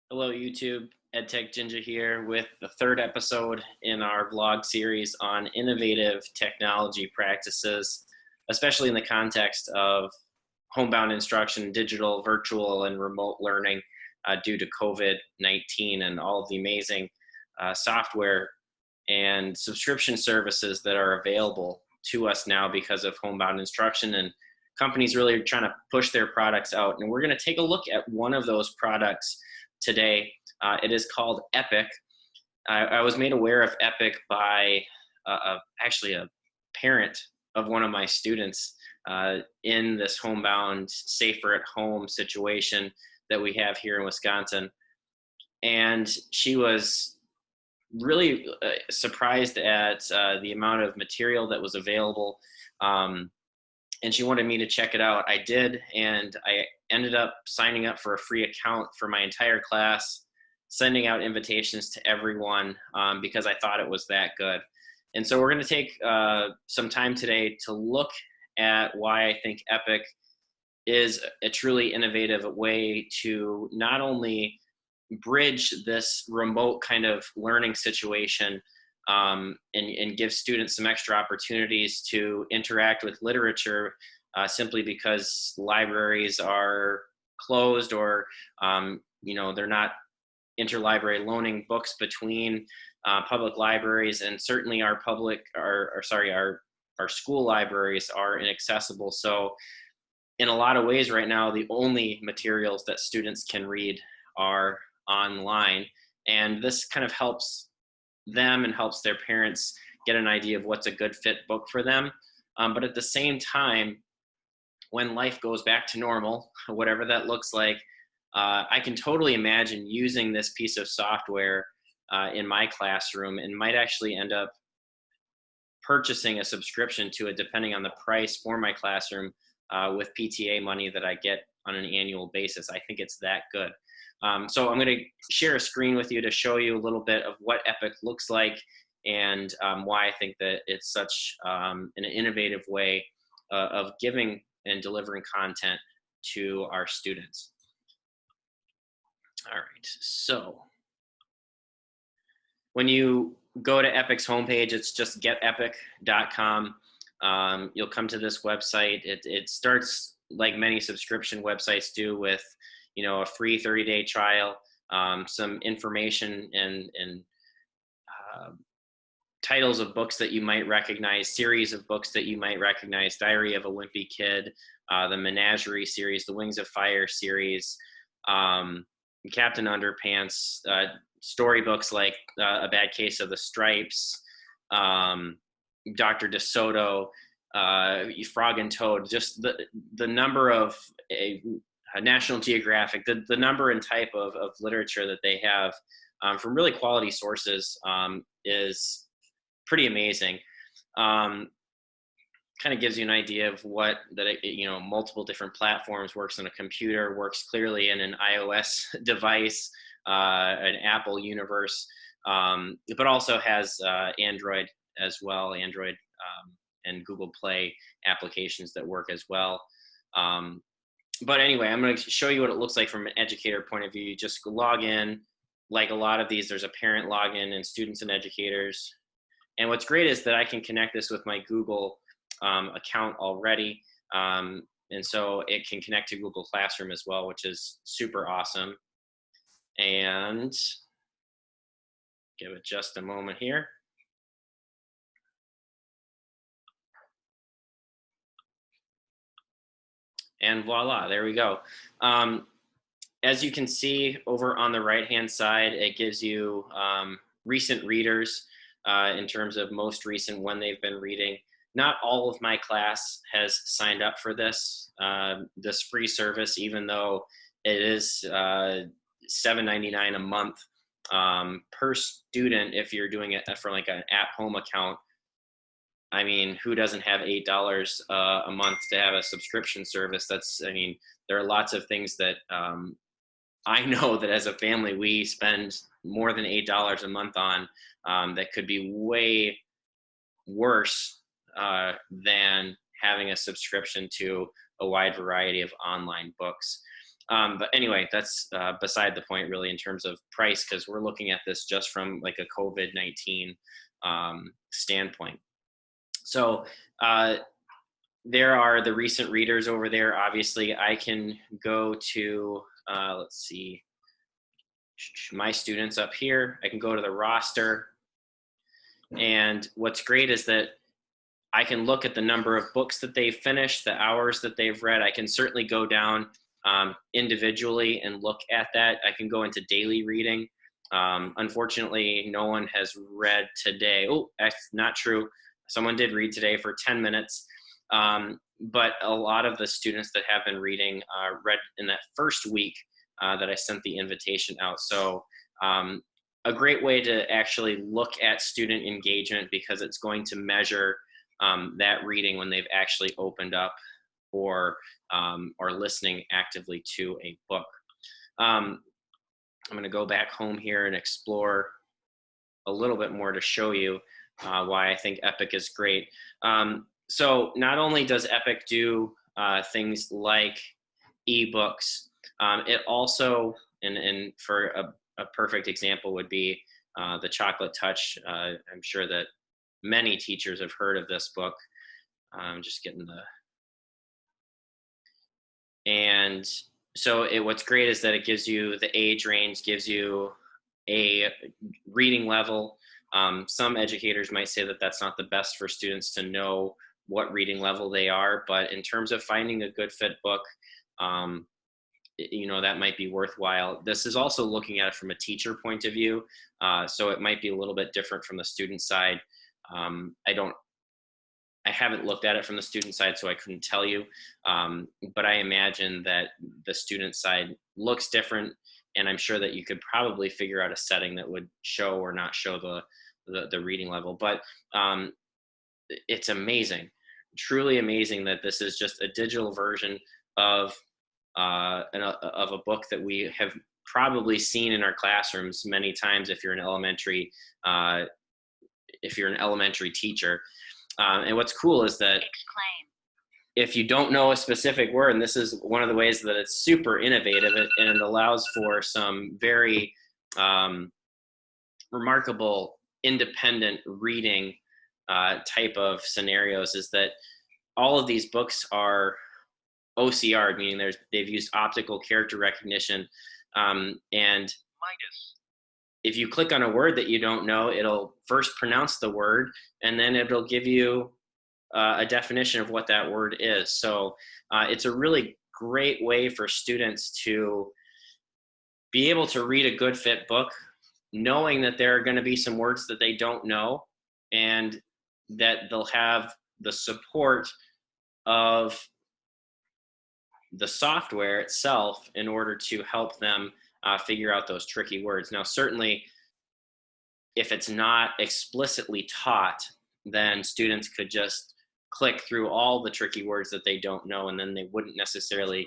Hello, YouTube. EdTech Ginger here with the third episode in our vlog series on innovative technology practices, especially in the context of homebound instruction, digital, virtual, and remote learning due to COVID-19 and all of the amazing software and subscription services that are available to us now because of homebound instruction, and companies really are trying to push their products out. And we're going to take a look at one of those products today. It is called Epic. I was made aware of Epic by actually a parent of one of my students in this homebound, safer at home situation that we have here in Wisconsin. And she was really surprised at the amount of material that was available. And she wanted me to check it out. I did, and I ended up signing up for a free account for my entire class, sending out invitations to everyone because I thought it was that good. And so we're going to take some time today to look at why I think Epic is a truly innovative way to not only bridge this remote kind of learning situation and give students some extra opportunities to interact with literature simply because libraries are closed or they're not interlibrary loaning books between public libraries, and certainly our school libraries are inaccessible. So in a lot of ways right now, the only materials that students can read are online, and this kind of helps them and helps their parents get an idea of what's a good fit book for them. But at the same time, when life goes back to normal, whatever that looks like, I can totally imagine using this piece of software in my classroom, and might actually end up purchasing a subscription to it depending on the price for my classroom with PTA money that I get on an annual basis. I think it's that good. So I'm going to share a screen with you to show you a little bit of what Epic looks like and why I think that it's such an innovative way of giving and delivering content to our students. All right, so when you go to Epic's homepage, it's just getepic.com. You'll come to this website. It starts like many subscription websites do with a free 30-day trial, some information and titles of books that you might recognize, series of books that you might recognize: Diary of a Wimpy Kid, the Menagerie series, the Wings of Fire series, Captain Underpants, storybooks like A Bad Case of the Stripes, Dr. DeSoto, Frog and Toad, just the number of National Geographic, the number and type of literature that they have from really quality sources is pretty amazing. Kind of gives you an idea of what multiple different platforms, works on a computer, works clearly in an iOS device, an Apple universe, but also has Android as well, Android and Google Play applications that work as well. But anyway, I'm going to show you what it looks like from an educator point of view. You just log in. Like a lot of these, there's a parent login and students and educators. And what's great is that I can connect this with my Google account already. And so it can connect to Google Classroom as well, which is super awesome. And give it just a moment here. And voila, there we go. As you can see over on the right-hand side, it gives you recent readers in terms of most recent when they've been reading. Not all of my class has signed up for this free service, even though it is $7.99 a month per student if you're doing it for like an at-home account. I mean, who doesn't have $8 a month to have a subscription service? There are lots of things that I know that as a family we spend more than $8 a month on that could be way worse than having a subscription to a wide variety of online books. But anyway, that's beside the point really in terms of price, because we're looking at this just from like a COVID-19 standpoint. So there are the recent readers over there. Obviously, I can go to, let's see, my students up here. I can go to the roster. And what's great is that I can look at the number of books that they've finished, the hours that they've read. I can certainly go down individually and look at that. I can go into daily reading. Unfortunately, no one has read today. Oh, that's not true. Someone did read today for 10 minutes. But a lot of the students that have been reading read in that first week that I sent the invitation out. So a great way to actually look at student engagement, because it's going to measure that reading when they've actually opened up or listening actively to a book. I'm going to go back home here and explore a little bit more to show you why I think Epic is great. So not only does Epic do things like ebooks, it also, and for a perfect example would be the Chocolate Touch. I'm sure that many teachers have heard of this book. I'm just getting and so what's great is that it gives you the age range, gives you a reading level. Some educators might say that that's not the best for students to know what reading level they are, but in terms of finding a good fit book, that might be worthwhile. This is also looking at it from a teacher point of view, so it might be a little bit different from the student side. I haven't looked at it from the student side, so I couldn't tell you, but I imagine that the student side looks different, and I'm sure that you could probably figure out a setting that would show or not show the reading level. But it's amazing, truly amazing, that this is just a digital version of a book that we have probably seen in our classrooms many times if you're an elementary teacher. And what's cool is that if you don't know a specific word, and this is one of the ways that it's super innovative, and it allows for some very remarkable independent reading type of scenarios, is that all of these books are OCR, meaning they've used optical character recognition, and if you click on a word that you don't know, it'll first pronounce the word, and then it'll give you a definition of what that word is. So it's a really great way for students to be able to read a good fit book, knowing that there are going to be some words that they don't know, and that they'll have the support of the software itself in order to help them figure out those tricky words. Now, certainly, if it's not explicitly taught, then students could just click through all the tricky words that they don't know, and then they wouldn't necessarily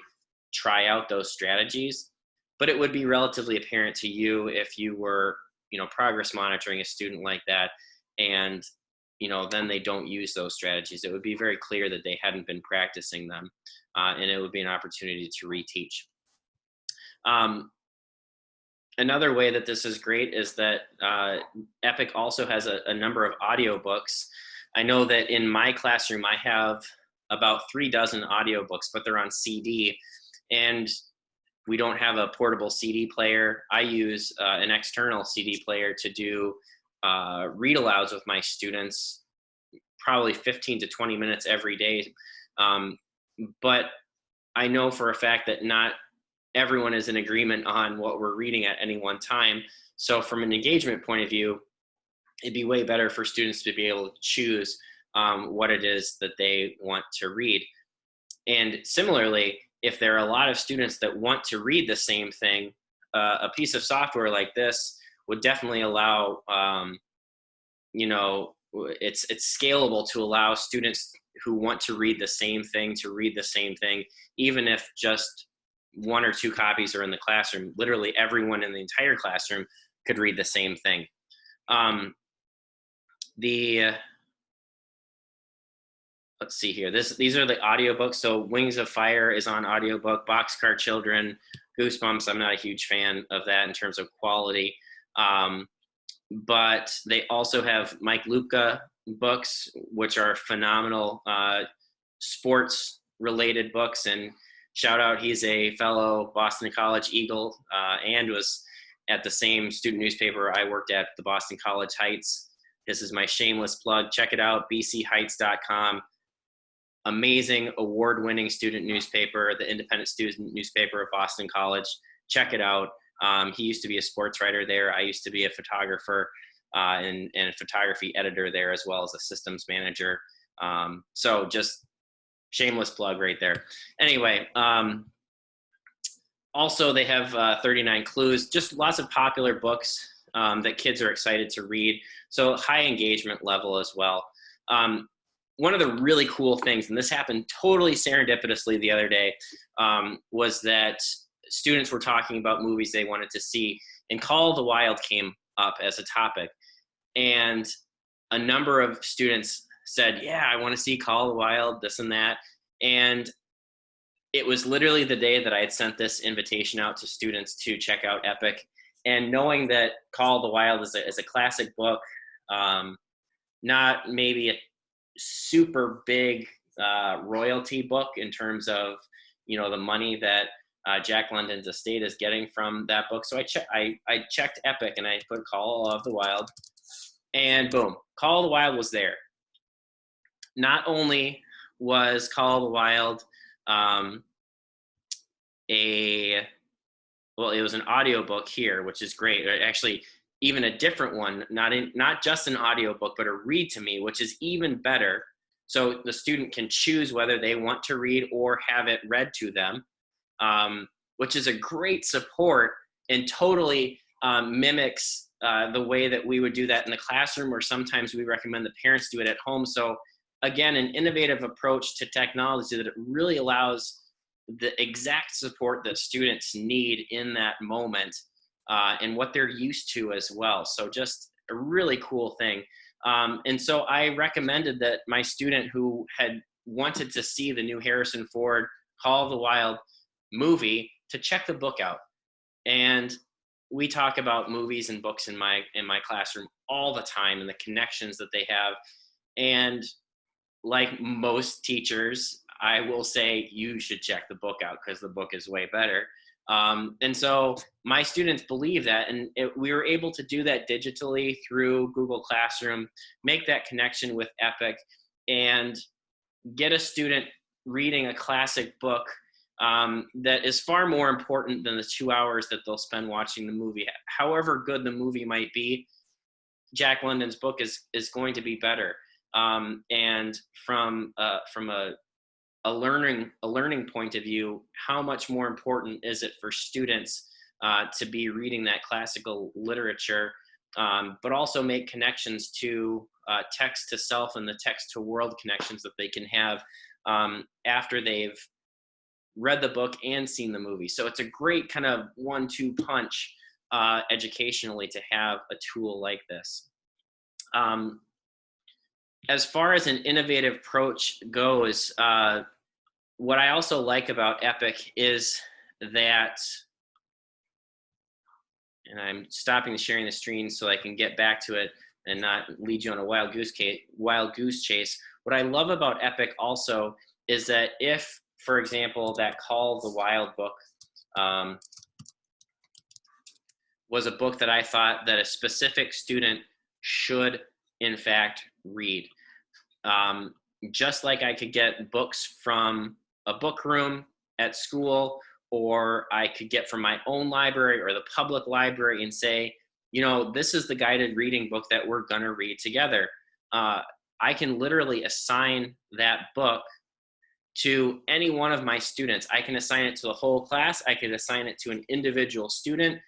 try out those strategies. But it would be relatively apparent to you if you were, progress monitoring a student like that, and then they don't use those strategies. It would be very clear that they hadn't been practicing them, and it would be an opportunity to reteach. Another way that this is great is that Epic also has a number of audiobooks. I know that in my classroom, I have about 36 audiobooks, but they're on CD, and we don't have a portable CD player. I use an external CD player to do read alouds with my students, probably 15 to 20 minutes every day. But I know for a fact that not everyone is in agreement on what we're reading at any one time. So from an engagement point of view, it'd be way better for students to be able to choose what it is that they want to read. And similarly, if there are a lot of students that want to read the same thing, a piece of software like this would definitely allow, it's scalable to allow students who want to read the same thing to read the same thing, even if just 1 or 2 copies are in the classroom. Literally everyone in the entire classroom could read the same thing. Let's see here. These are the audiobooks. So Wings of Fire is on audiobook. Boxcar Children Goosebumps, I'm not a huge fan of that in terms of quality. But they also have Mike Lupka books, which are phenomenal sports related books. And shout out, he's a fellow Boston College Eagle and was at the same student newspaper I worked at, the Boston College Heights. This is my shameless plug. Check it out, bcheights.com. Amazing award-winning student newspaper, the independent student newspaper of Boston College. Check it out. He used to be a sports writer there. I used to be a photographer and a photography editor there, as well as a systems manager. So just shameless plug right there. Anyway, also they have 39 Clues, just lots of popular books that kids are excited to read. So high engagement level as well. One of the really cool things, and this happened totally serendipitously the other day, was that students were talking about movies they wanted to see, and Call of the Wild came up as a topic. And a number of students said, yeah, I want to see Call of the Wild, this and that. And it was literally the day that I had sent this invitation out to students to check out Epic. And knowing that Call of the Wild is a classic book, not maybe a super big royalty book in terms of, the money that Jack London's estate is getting from that book. So I checked Epic and I put Call of the Wild, and boom, Call of the Wild was there. Not only was Call of the Wild it was an audiobook here, which is great. Actually, even a different one, not just an audiobook, but a read to me, which is even better. So the student can choose whether they want to read or have it read to them, which is a great support and totally mimics the way that we would do that in the classroom, or sometimes we recommend the parents do it at home. So again, an innovative approach to technology that it really allows the exact support that students need in that moment. And what they're used to as well. So just a really cool thing. And so I recommended that my student who had wanted to see the new Harrison Ford Call of the Wild movie to check the book out. And we talk about movies and books in my classroom all the time and the connections that they have. And like most teachers, I will say you should check the book out because the book is way better. And so my students believe that, and we were able to do that digitally through Google Classroom, make that connection with Epic, and get a student reading a classic book that is far more important than the 2 hours that they'll spend watching the movie. However good the movie might be, Jack London's book is going to be better. And from a learning point of view, how much more important is it for students to be reading that classical literature, but also make connections to text to self and the text to world connections that they can have after they've read the book and seen the movie. So it's a great kind of 1-2 punch educationally to have a tool like this. As far as an innovative approach goes, what I also like about Epic is that, and I'm stopping sharing the screen so I can get back to it and not lead you on a wild goose chase. What I love about Epic also is that if, for example, that Call of the Wild book was a book that I thought that a specific student should, in fact, read. Just like I could get books from a book room at school, or I could get from my own library or the public library and say, this is the guided reading book that we're going to read together. I can literally assign that book to any one of my students. I can assign it to the whole class. I could assign it to an individual student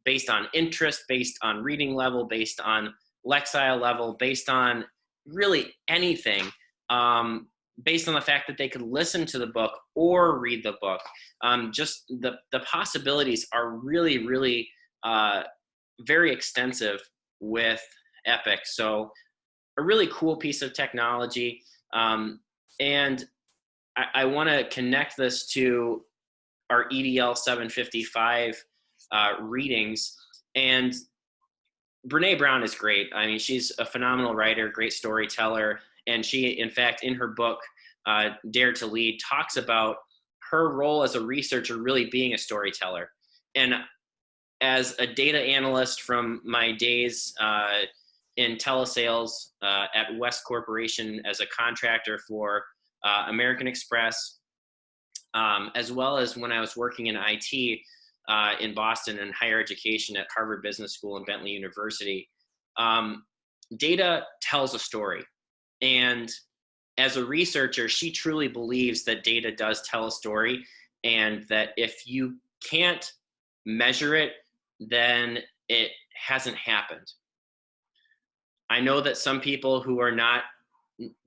based on interest, based on reading level, based on Lexile level, based on really anything, based on the fact that they could listen to the book or read the book. Just the possibilities are really, really very extensive with Epic. So a really cool piece of technology. And I want to connect this to our EDL 755 readings. And Brene Brown is great. I mean, she's a phenomenal writer, great storyteller. And she, in fact, in her book, Dare to Lead, talks about her role as a researcher really being a storyteller. And as a data analyst from my days in telesales at West Corporation as a contractor for American Express, as well as when I was working in IT in Boston and higher education at Harvard Business School and Bentley University, data tells a story. And as a researcher, she truly believes that data does tell a story, and that if you can't measure it, then it hasn't happened. I know that some people who are not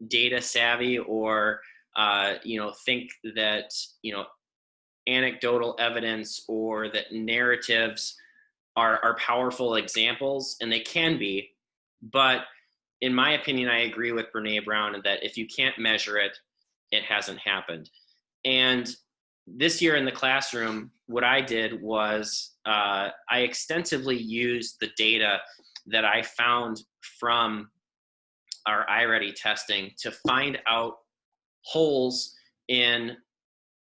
data savvy or think that anecdotal evidence or that narratives are powerful examples, and they can be, but in my opinion, I agree with Brene Brown that if you can't measure it, it hasn't happened. And this year in the classroom, what I did was I extensively used the data that I found from our iReady testing to find out holes in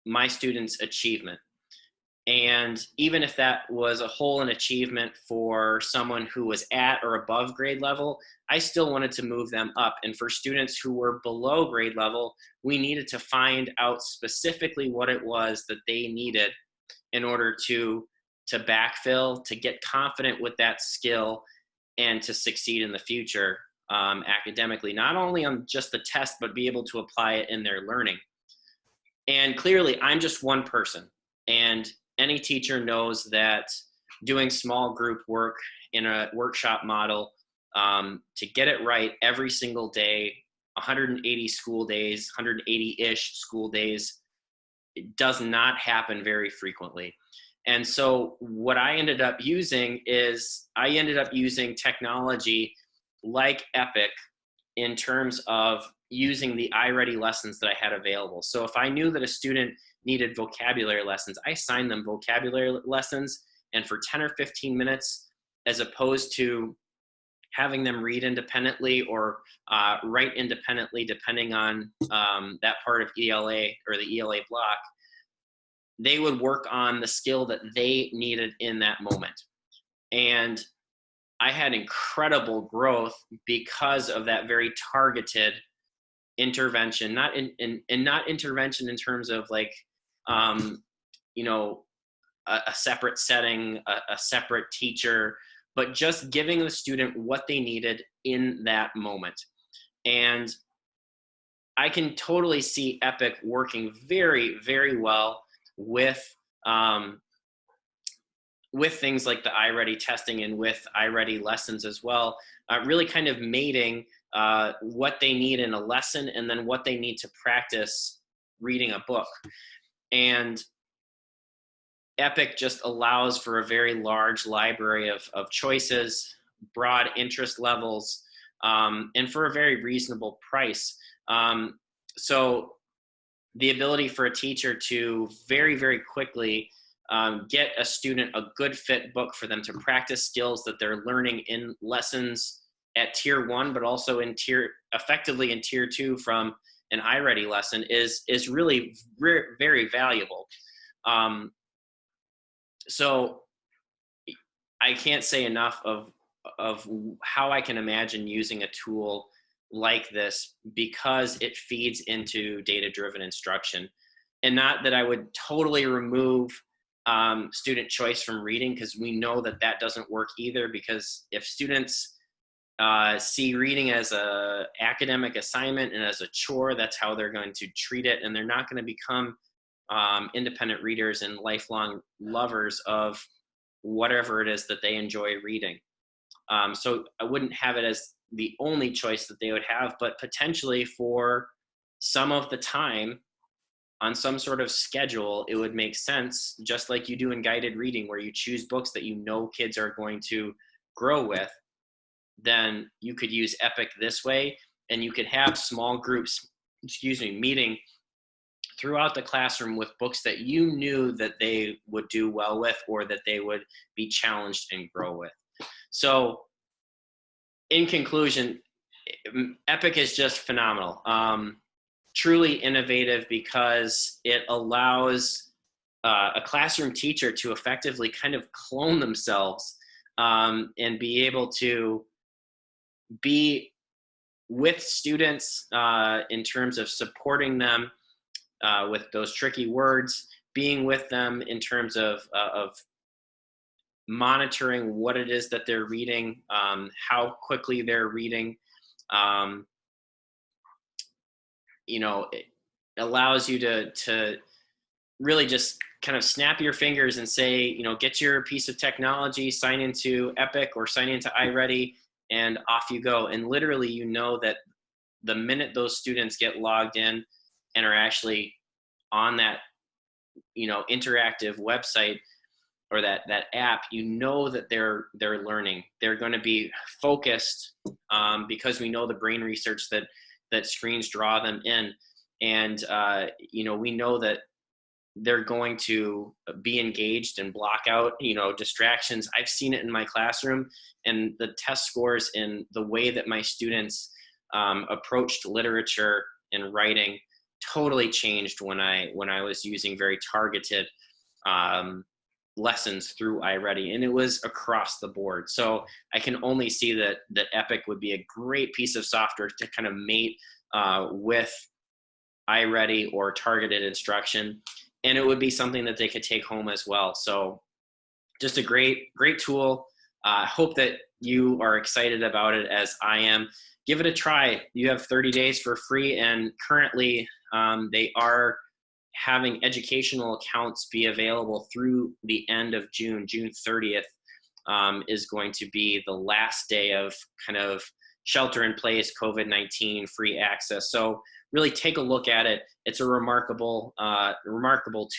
my students' achievement. And even if that was a hole in achievement for someone who was at or above grade level, I still wanted to move them up. And for students who were below grade level, we needed to find out specifically what it was that they needed in order to backfill, to get confident with that skill, and to succeed in the future academically, not only on just the test, but be able to apply it in their learning. And clearly, I'm just one person. And any teacher knows that doing small group work in a workshop model to get it right every single day, 180 school days, 180-ish school days, it does not happen very frequently. And so what I ended up using is technology like Epic in terms of using the iReady lessons that I had available. So if I knew that a student needed vocabulary lessons, I assigned them vocabulary lessons, and for 10 or 15 minutes, as opposed to having them read independently or write independently, depending on that part of ELA or the ELA block, they would work on the skill that they needed in that moment. And I had incredible growth because of that very targeted intervention, not intervention in terms of like, a separate setting, a separate teacher, but just giving the student what they needed in that moment. And I can totally see Epic working very, very well with things like the iReady testing and with iReady lessons as well, really kind of mating what they need in a lesson and then what they need to practice reading a book. And Epic just allows for a very large library of choices, broad interest levels, and for a very reasonable price. So the ability for a teacher to very, very quickly get a student a good fit book for them to practice skills that they're learning in lessons at tier 1, but also effectively in tier 2 from an iReady lesson is really very valuable. So I can't say enough of how I can imagine using a tool like this, because it feeds into data-driven instruction. And not that I would totally remove student choice from reading, because we know that doesn't work either, because if students see reading as a academic assignment and as a chore, that's how they're going to treat it, and they're not going to become independent readers and lifelong lovers of whatever it is that they enjoy reading. So I wouldn't have it as the only choice that they would have, but potentially for some of the time on some sort of schedule, it would make sense, just like you do in guided reading, where you choose books that you know kids are going to grow with. Then you could use Epic this way, and you could have small groups, meeting throughout the classroom with books that you knew that they would do well with, or that they would be challenged and grow with. So in conclusion, Epic is just phenomenal. Truly innovative because it allows a classroom teacher to effectively kind of clone themselves, and be able to be with students in terms of supporting them with those tricky words, being with them in terms of monitoring what it is that they're reading, how quickly they're reading. It allows you to really just kind of snap your fingers and say, get your piece of technology, sign into Epic or sign into iReady, and off you go. And literally, that the minute those students get logged in and are actually on that, interactive website or that app, that they're learning. They're going to be focused, because we know the brain research that screens draw them in. And, we know that they're going to be engaged and block out, distractions. I've seen it in my classroom, and the test scores and the way that my students approached literature and writing totally changed when I was using very targeted lessons through iReady, and it was across the board. So I can only see that Epic would be a great piece of software to kind of mate with iReady or targeted instruction, and it would be something that they could take home as well. So just a great tool. I hope that you are excited about it as I am. Give it a try. You have 30 days for free, and currently they are having educational accounts be available through the end of June. June 30th is going to be the last day of kind of shelter in place, COVID-19 free access. So really take a look at it. It's a remarkable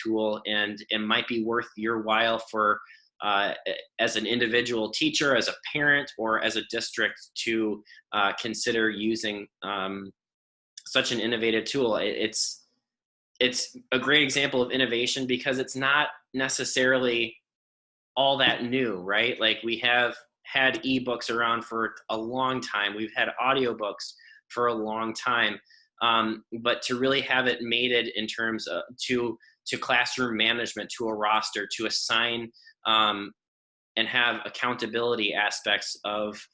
tool, and it might be worth your while for as an individual teacher, as a parent, or as a district to consider using such an innovative tool. It's a great example of innovation because it's not necessarily all that new, right? Like, we have had ebooks around for a long time. We've had audiobooks for a long time. But to really have it mated in terms of to classroom management, to a roster, to assign and have accountability aspects of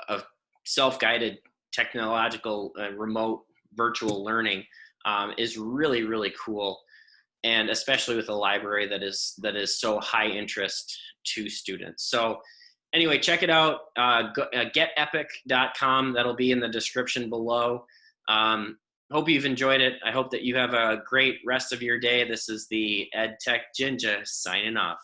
of self-guided technological remote virtual learning is really, really cool, and especially with a library that is so high interest to students. So anyway, check it out. Getepic.com. That'll be in the description below. Hope you've enjoyed it. I hope that you have a great rest of your day. This is the EdTech Jinja signing off.